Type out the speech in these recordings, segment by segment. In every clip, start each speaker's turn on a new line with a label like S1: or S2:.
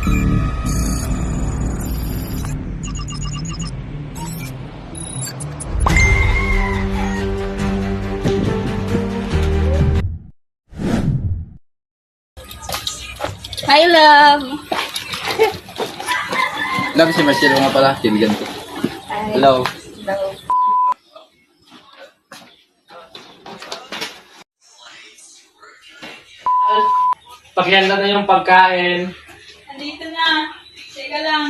S1: Hi, love!
S2: Love, si Marcelo nga pala. Kaibigan ko. Hello.
S1: Hello.
S3: Paghanda na yung pagkain.
S1: Nandito na. Teka lang.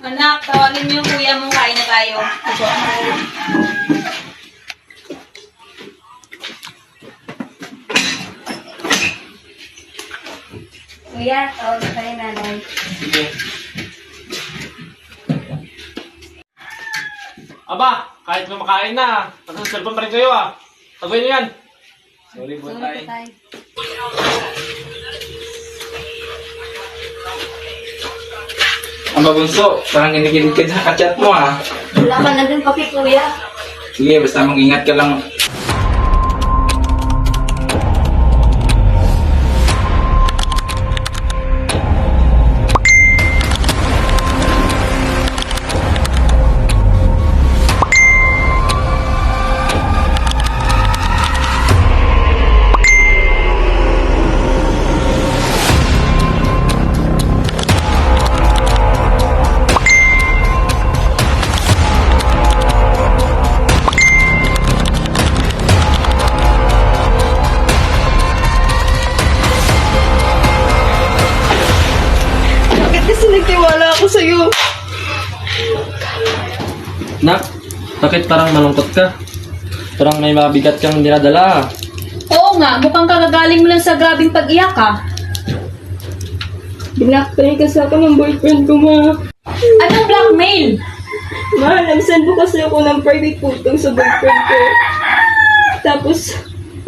S1: Anak, tawagin mo yung kuya mo. Kain na tayo. Kuya, tawagin tayo nanay.
S3: Sige. Aba, kahit kumakain na, nasa cellphone pa rin kayo ah. Tagoy niyo yan. Sorry po tayo.
S2: Ang babunso, parang ginigilig ka sa kachat mo ah.
S1: Wala ka na dun kape, kuya.
S2: Sige, basta mag-ingat ka lang.
S4: Kasi nagtiwala ako sa'yo.
S3: Nak, bakit parang malungkot ka? Parang may mabigat kang dinadala.
S1: Oo nga, mukhang kagagaling mo lang sa grabing pag-iyak ka.
S4: Binakpay kasi ako ng boyfriend ko, ma.
S1: Anong blackmail?
S4: Ma, nag-send po kasi ako ng private photo sa boyfriend ko. Tapos,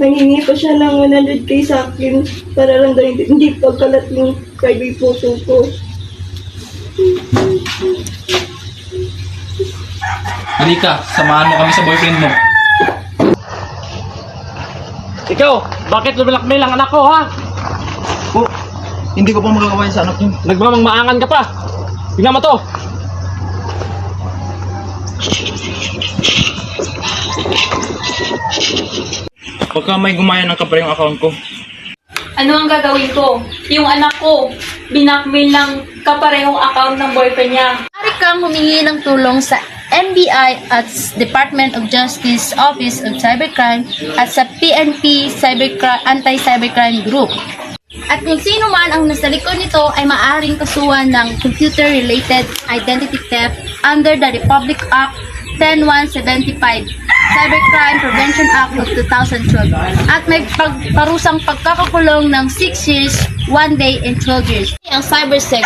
S4: nangingi pa siya ng 100k sa akin para lang daw hindi pagkalat yung private photo ko.
S3: Halika, samahan mo kami sa boyfriend mo. Ikaw, bakit blackmail ang anak ko ha?
S5: Po, hindi ko pa magagawa yun sa anak niyo.
S3: Nagmamangmaangan ka pa. Tingnan mo to.
S5: Pagka may gumaya ng kapre yung account ko,
S1: Ano ang gagawin ko? Yung anak ko, binakmail ng kaparehong account ng boyfriend niya.
S6: Maaari kang humingi ng tulong sa NBI at Department of Justice Office of Cybercrime at sa PNP Anti-Cybercrime Group. At kung sino man ang nasa likod nito ay maaaring kasuhan ng Computer-Related Identity Theft under the Republic Act 10175, Cybercrime Prevention Act of 2012, at may parusang pagkakakulong ng 6 years, 1 day, and 12 years. Ang cybersex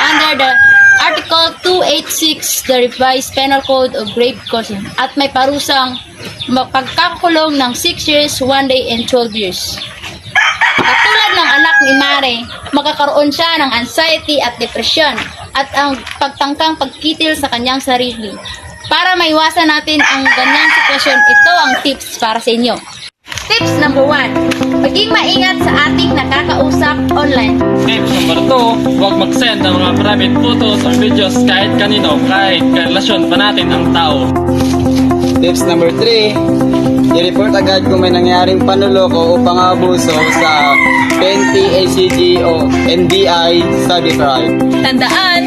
S6: under the Article 286, the Revised Penal Code of Grave Caution, at may parusang pagkakakulong ng 6 years, 1 day, and 12 years. Katulad ng anak ni Mare, magkakaroon siya ng anxiety at depression at ang pagtangkang pagkitil sa kanyang sarili. Para maiwasan natin ang ganyang sitwasyon, ito ang tips para sa inyo. Tips number 1. Maging maingat sa ating nakakausap online.
S3: Tips number 2, huwag mag-send ng mga private photos or videos kahit kanino, kahit karelasyon pa natin ang tao.
S7: Tips number 3, i-report agad kung may nangyaring panuloko o pang-abuso sa PNP, ACG o NBI cybercrime.
S1: Tandaan,